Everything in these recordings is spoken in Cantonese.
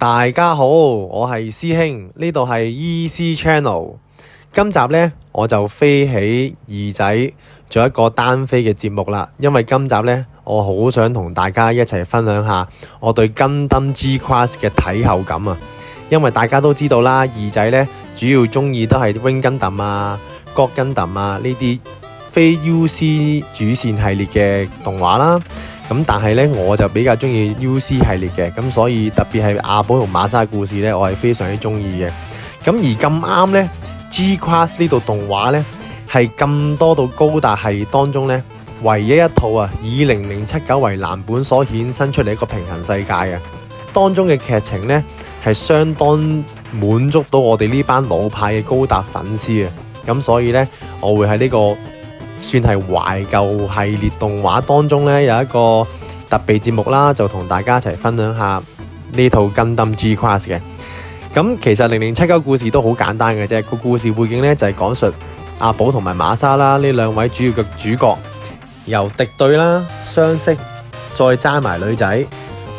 大家好，我係師兄，呢度係 EC Channel。今集呢，我就飛起二仔做一個單飛嘅節目啦。因為今集呢，我好想同大家一齊分享下我對 Gundam G-Class 嘅睇後感啊。因為大家都知道啦，二仔呢主要中意都係 Wing Gundam 啊、God Gundam 啊呢啲非 UC 主線系列嘅動畫啦。咁但係咧，我就比較中意 UC 系列嘅，咁所以特別係阿寶同馬莎故事咧，我係非常之中意嘅。咁而咁啱咧 ，G-Class 呢套動畫咧係咁多套高達系列當中咧，唯一一套啊以0079為藍本所衍生出嚟一個平行世界嘅，當中嘅劇情咧係相當滿足到我哋呢班老派嘅高達粉絲嘅。咁所以咧，我會喺呢個算係懷舊系列動畫當中呢，有一個特別節目啦，就同大家一齊分享下呢套 Gundam G-Class 嘅。咁其實0079故事都好簡單嘅啫，個故事背景呢，就係講述阿寶同埋馬莎啦呢兩位主要嘅主角由敵對啦、相識，再揸埋女仔，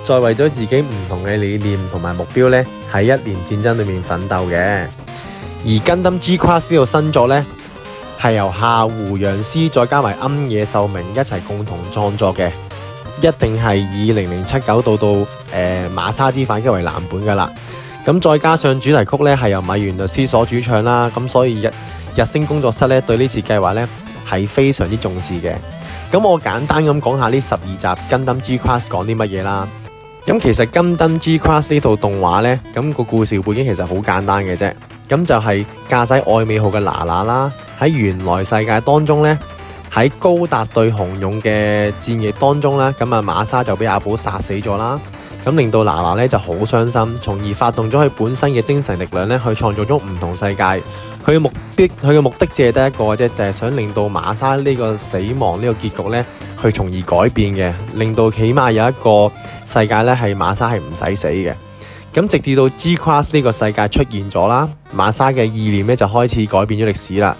再為咗自己唔同嘅理念同埋目標呢，喺一年戰爭裏面奮鬥嘅。而 Gundam G-Class 呢套新作呢，係由夏胡洋司再加埋庵野秀明一齊共同創作嘅，一定係以0079到馬莎之反擊為藍本噶啦。咁再加上主題曲咧係由米原律師所主唱啦，咁所以日升工作室咧對呢次計劃咧係非常之重視嘅。咁我簡單咁講下呢12集 Gundam G-Class 講啲乜嘢啦。咁其實 Gundam G-Class 呢套動畫咧，咁個故事背景其實好簡單嘅啫。咁就係駕駛愛美號嘅娜娜啦，喺原來世界當中呢，喺高達對紅勇嘅戰役當中呢，咁啊馬莎就俾阿寶殺死咗啦，咁令到娜娜呢就好傷心，從而發動咗佢本身嘅精神力量呢，去創造咗唔同世界。佢嘅目的只係得一個啫，就係想令到馬莎呢個死亡呢個結局呢，去從而改變嘅，令到起碼有一個世界呢，係馬莎係唔使死嘅。咁直至到 G-Class 呢個世界出現咗啦，馬莎嘅意念咧就開始改變咗歷史啦，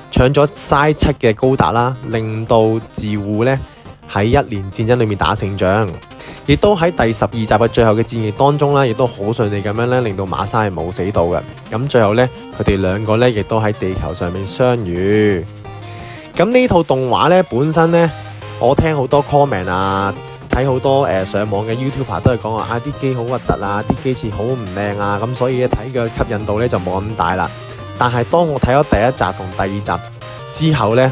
搶咗 Psi 7嘅高達啦，令到自護咧喺一年戰爭裏面打勝仗，亦都喺第12集嘅最後嘅戰役當中啦，亦都好順利咁樣咧，令到馬莎係冇死到嘅。咁最後咧，佢哋兩個咧亦都喺地球上面相遇。咁呢套動畫咧本身咧，我聽好多 comment 啊。睇好多上網嘅 YouTuber 都係講話啲機好核突啊，啲機設好唔靚啊，咁所以睇嘅吸引度咧就冇咁大啦。但係當我睇咗第一集同第二集之後咧，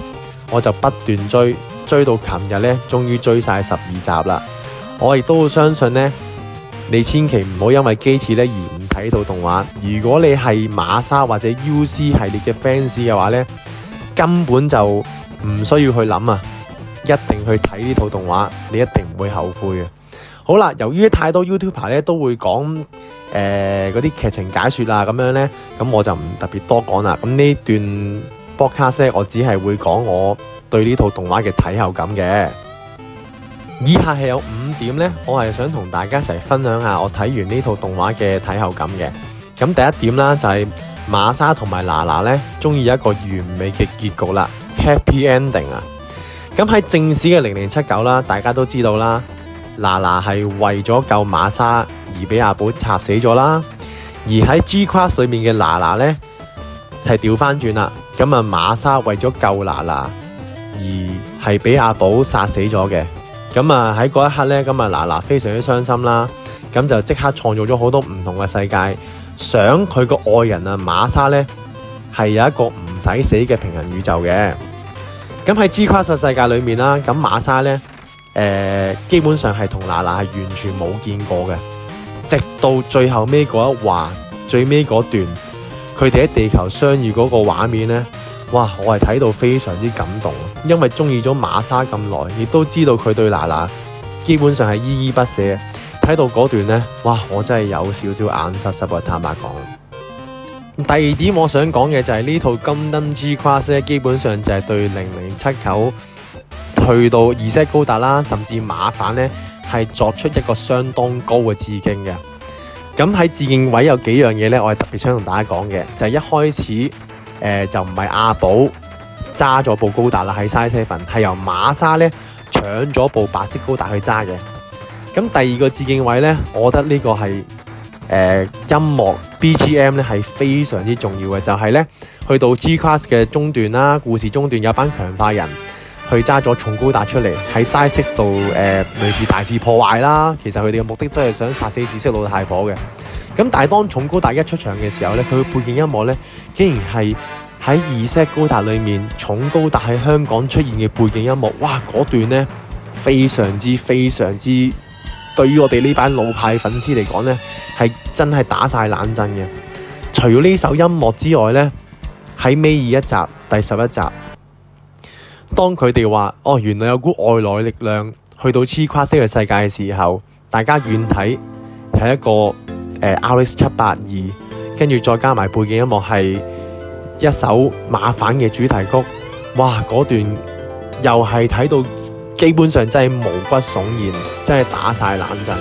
我就不斷追到琴日咧，終於追晒12集啦。我亦都好相信咧，你千祈唔好因為機設咧而唔睇套動畫。如果你係馬莎或者 UC 系列嘅 fans 嘅話咧，根本就唔需要去諗啊！一定去睇呢套動畫，你一定唔會後悔嘅。好啦，由於太多 YouTuber 咧都會講嗰啲劇情解說啊咁樣咧，咁我就唔特別多講啦。咁呢段 podcast 咧，我只係會講我對呢套動畫嘅睇後感嘅。以下係有5點咧，我係想同大家一齊分享下我睇完呢套動畫嘅睇後感嘅。咁第一點啦，就係馬莎同埋娜娜咧，中意一個完美嘅結局啦 ，Happy Ending 啊！咁喺正史嘅0079啦，大家都知道啦，娜娜係為咗救馬莎而俾阿寶插死咗啦。而喺 G-Class 裏面嘅娜娜呢，係調翻轉啦，咁啊馬莎為咗救娜娜而係俾阿寶殺死咗嘅。咁啊喺嗰一刻呢，咁啊娜娜非常之傷心啦，咁就即刻創造咗好多唔同嘅世界，想佢個愛人啊馬莎呢，係有一個唔使死嘅平行宇宙嘅。咁喺 G-Class 世界裏面啦，咁馬莎咧，基本上係同娜娜係完全冇見過嘅，直到最後尾嗰一話，最尾嗰段，佢哋喺地球相遇嗰個畫面咧，哇！我係睇到非常之感動，因為中意咗馬莎咁耐，亦都知道佢對娜娜基本上係依依不捨。睇到嗰段咧，哇！我真係有少少眼濕濕啊，坦白講。第二點我想講嘅就係呢套 Gundam G-Class 咧，基本上就係對0079去到Z高達啦，甚至馬反咧係作出一個相當高嘅致敬嘅。咁喺致敬位有幾樣嘢咧，我係特別想同大家講嘅，就係一開始就唔係阿寶揸咗部高達啦，喺 Psi 7，係由馬莎咧搶咗部白色高達去揸嘅。咁第二個致敬位咧，我覺得呢個係音樂 BGM 咧係非常之重要嘅，就係咧去到 G-Class 嘅中段啦，故事中段有班強化人去揸咗重高達出嚟喺 Side 6度類似大肆破壞啦。其實佢哋嘅目的真係想殺死紫色老太婆嘅。咁但係當重高達一出場嘅時候咧，佢嘅背景音樂咧竟然係喺2Z高達裏面重高達喺香港出現嘅背景音樂。哇！嗰段咧非常之對於我哋呢班老派粉絲嚟講咧，係真係打晒冷震嘅。除咗呢首音樂之外咧，喺尾二一集第11集，當佢哋話原來有股外來力量去到 G-Class 嘅世界嘅時候，大家遠睇係一個RX-782，跟住再加埋背景音樂係一首馬反嘅主題曲。哇！嗰段又係睇到基本上真係毛骨悚然，真係打晒冷震。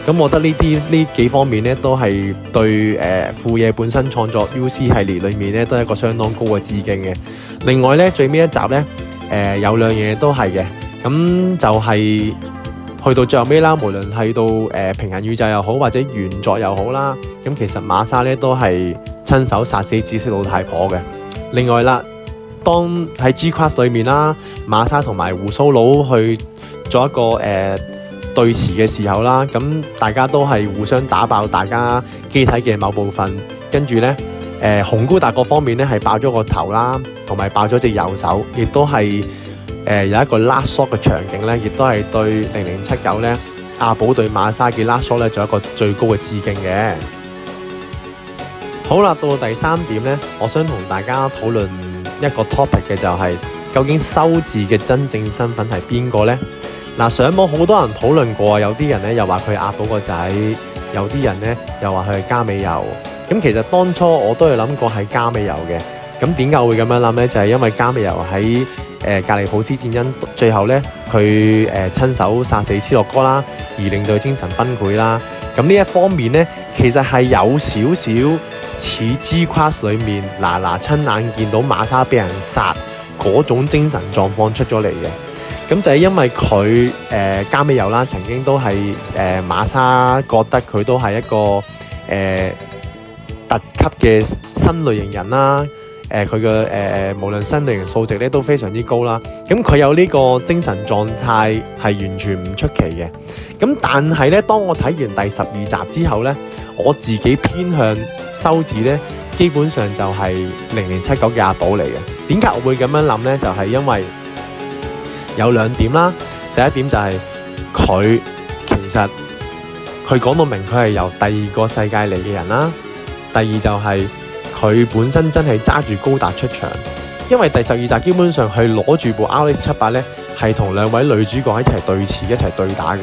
咁我覺得呢幾方面咧，都係對富野本身創作 UC 系列裏面咧，都係一個相當高嘅致敬嘅。另外咧，最尾一集咧，有兩樣嘢都係嘅。咁就係去到最後尾啦，無論係到平行宇宙又好，或者原作又好啦，咁其實馬沙咧都係親手殺死紫色老太婆嘅。另外啦，當喺 G-Class 裏面啦，馬沙同埋鬍鬚佬去做一個對峙嘅時候啦，咁大家都係互相打爆大家機體嘅某部分，跟住咧紅高達嗰方面咧係爆咗個頭啦，同埋爆咗隻右手，亦都係有一個 last shot 嘅場景咧，亦都係對0079咧阿寶對馬沙嘅 last shot 咧做一個最高嘅致敬嘅。好啦，到第3點咧，我想同大家討論一個 topic 嘅就係究竟修治嘅真正身份係邊個呢？嗱，上網好多人討論過，有啲人咧又話佢係阿寶個仔，有啲人咧又話佢係加美油。咁其實當初我都係諗過係加美油嘅。咁點解我會咁樣諗呢？就係因為加美油喺格里普斯戰爭最後咧，佢親手殺死斯諾哥啦，而令到佢精神崩潰啦。咁呢一方面咧，其實係有少少似 G-Class 裏面嗱親眼見到馬沙俾人殺嗰種精神狀況出咗嚟嘅。咁就係因為佢加美油啦，曾經都係馬沙覺得佢都係一個特級嘅新類型人啦。佢嘅無論新類型數值咧都非常之高啦。咁佢有呢個精神狀態係完全唔出奇嘅。咁但係咧，當我睇完第12集之後咧，我自己偏向修治咧，基本上就係0079嘅阿寶嚟嘅。點解我會咁樣諗咧？就係因為有兩點啦。第一點就係佢其實佢講到明佢係由第二個世界嚟嘅人啦。第二就係佢本身真係揸住高達出場，因為第12集基本上係攞住部 RX-78咧，係同兩位女主角一齊對峙、一齊對打嘅。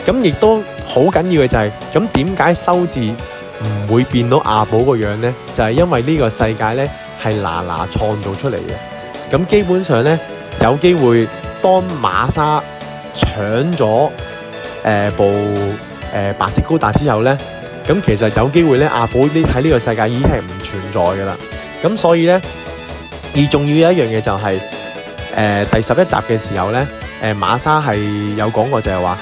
咁亦都好緊要嘅就係，咁點解修治唔會變到阿寶個樣呢？就係因為呢個世界咧係嗱創造出嚟嘅。咁基本上咧有機會，當馬沙搶咗部白色高達之後咧，咁其實有機會咧阿寶喺呢個世界已經係唔存在㗎啦。咁所以咧，而重要有一樣嘢就係第11集嘅時候咧，馬沙係有講過就係話，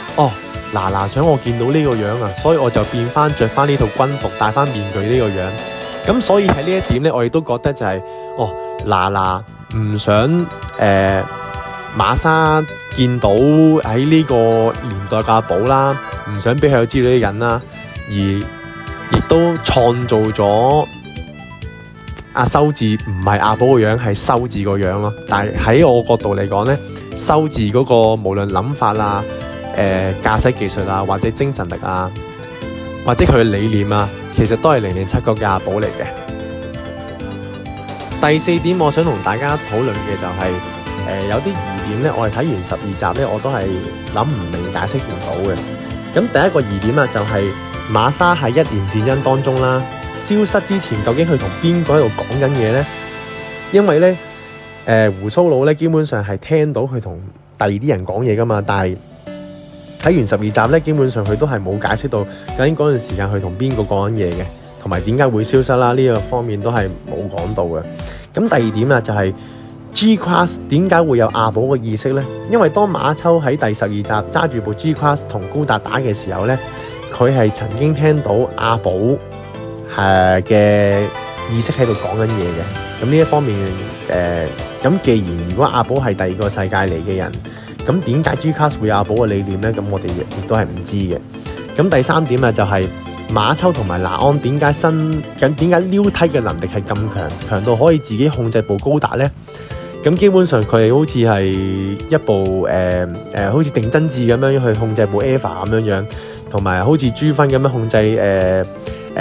想我見到呢個樣啊，所以我就變翻着翻呢套軍服，戴翻面具呢個樣。咁所以喺呢一點咧，我亦都覺得就係唔想馬沙見到喺呢個年代嘅阿寶啦，唔想俾佢知道啲人啦，而亦都創造咗阿修治唔係阿寶個樣，係修治個樣咯。但係喺我角度嚟講咧，修治嗰個無論諗法啊、駕駛技術啊，或者精神力啊，或者佢嘅理念啊，其實都係0079嘅阿寶嚟嘅。第4點，我想同大家討論嘅就係有啲疑點咧，我係睇完12集咧，我都係諗唔明、解釋唔到嘅。咁第一個疑點啊，就係馬沙喺1年戰爭當中啦，消失之前究竟佢同邊個喺度講緊嘢咧？因為咧，鬍鬚佬咧基本上係聽到佢同第二啲人講嘢噶嘛，但係睇完12集咧，基本上佢都係冇解釋到究竟嗰段時間佢同邊個講緊嘢嘅，同埋點解會消失啦？呢個方面都係冇講到嘅。咁第二點啊，就係 G-Class 點解會有阿寶嘅意識呢？因為當馬秋喺第12集揸住部 G-Class 同高達打嘅時候呢，佢係曾經聽到阿寶嘅意識喺度講緊嘢嘅。咁呢一方面咁既然如果阿寶係第二個世界嚟嘅人，咁點解 Gcast 會有阿寶嘅理念呢？咁我哋亦都係唔知嘅。咁第三點啊，就係馬秋同埋那安點解撩梯嘅能力係咁強到可以自己控制部高達呢？咁基本上佢哋好似係一部好似定真誌咁樣去控制部 EVA 咁樣，同埋好似朱芬咁樣控制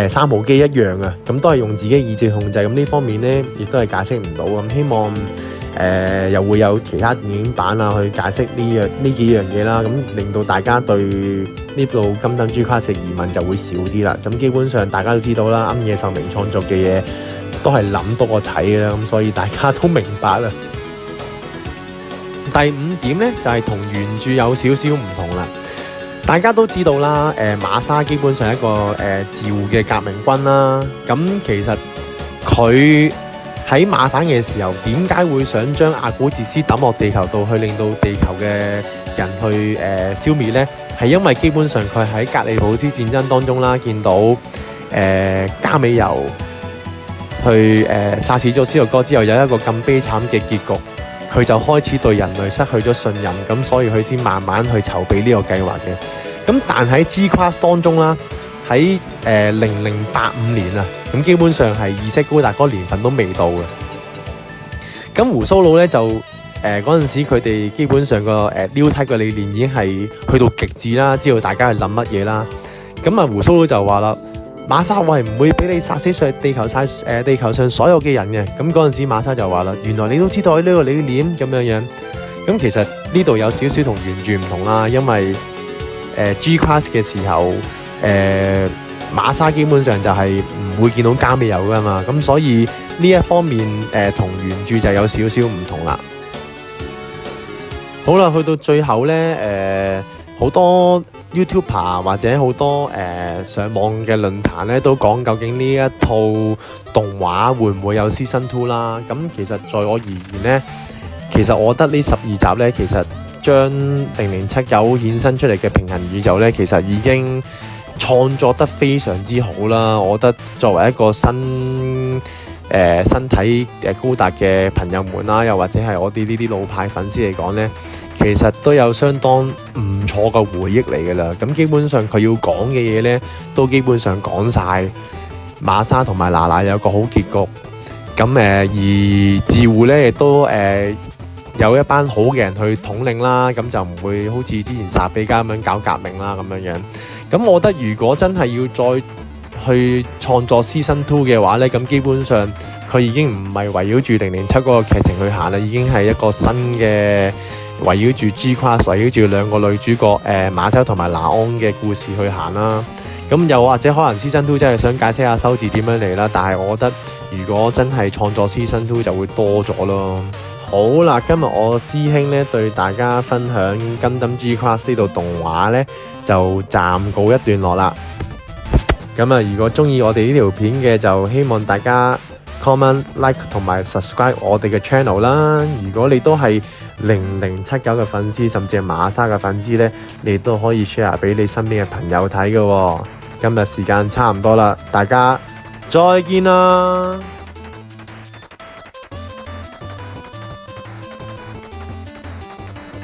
三號機一樣啊。咁都係用自己意志控制。咁呢方面呢，亦都係解釋唔到。咁希望又會有其他電影版啊去解釋呢幾樣嘢啦。咁令到大家對呢部金燈 Gcast 嘅疑問就會少啲啦。咁基本上大家都知道啦，庵野秀明創作嘅嘢都係諗多過睇嘅啦。咁所以大家都明白啦。第五點咧就係同原著有少少唔同啦。大家都知道啦，馬沙基本上係一個趙嘅革命軍啦。咁其實佢喺馬反嘅時候，點解會想將阿古哲斯抌落地球度，去令到地球嘅人去消滅呢？係因為基本上佢喺格里普斯戰爭當中啦，見到加美尤去殺死咗斯諾哥之後，有一個咁悲慘嘅結局。佢就開始對人類失去咗信任，咁所以佢先慢慢去籌備呢個計劃嘅。咁但喺 Gcast 當中啦，喺0085年啊，咁基本上係意識高達嗰個年份都未到嘅。咁胡鬚佬咧就嗰陣時佢哋基本上個撩梯嘅理念已經係去到極致啦，知道大家係諗乜嘢啦。咁啊胡鬚佬就話啦，馬沙我係唔會俾你殺死地球上所有嘅人嘅。咁嗰陣時馬沙就話啦，原來你都知道呢個理念咁樣。咁其實呢度有少少同原著唔同啦，因為Gcast 嘅時候馬沙基本上就係唔會見到加美尤噶嘛，咁所以呢一方面同原著就有少少唔同啦。好啦，去到最後咧好多 YouTuber 或者好多上網嘅論壇咧都講究竟呢一套動畫會唔會有 Season 2啦？咁其實在我而言咧，其實我覺得呢12集咧，其實將0079衍生出嚟嘅平行宇宙咧，其實已經創作得非常之好啦。我覺得作為一個新體高達嘅朋友們啦，又或者係我哋呢啲老派粉絲嚟講咧，其實都有相當唔錯嘅回憶嚟㗎啦。咁基本上佢要講嘅嘢咧，都基本上講晒。馬沙同埋娜娜有個好結局。咁而自護咧亦都有一班好嘅人去統領啦，咁就唔會好似之前薩比加咁樣搞革命啦咁樣。咁我覺得如果真係要再去創作 Season 2嘅話咧，咁基本上佢已經唔係圍繞住007嗰個劇情去行啦，已經係一個新嘅圍繞住 Gcast，圍繞住兩個女主角馬秋同埋那安嘅故事去行啦。咁又或者可能 Season 2真係想解釋下修字點樣嚟啦，但係我覺得如果真係創作 Season 2就會多咗咯。好啦，今日我師兄咧對大家分享《Gundam Gcast》呢度動畫咧就暫告一段落啦。咁啊，如果中意我哋呢條片嘅，就希望大家 comment、like 同埋 subscribe 我哋嘅 channel 啦。如果你都係0079嘅粉絲，甚至係馬沙嘅粉絲咧，你都可以 share 俾你身邊嘅朋友睇嘅喎。今日時間差唔多啦，大家再見啦！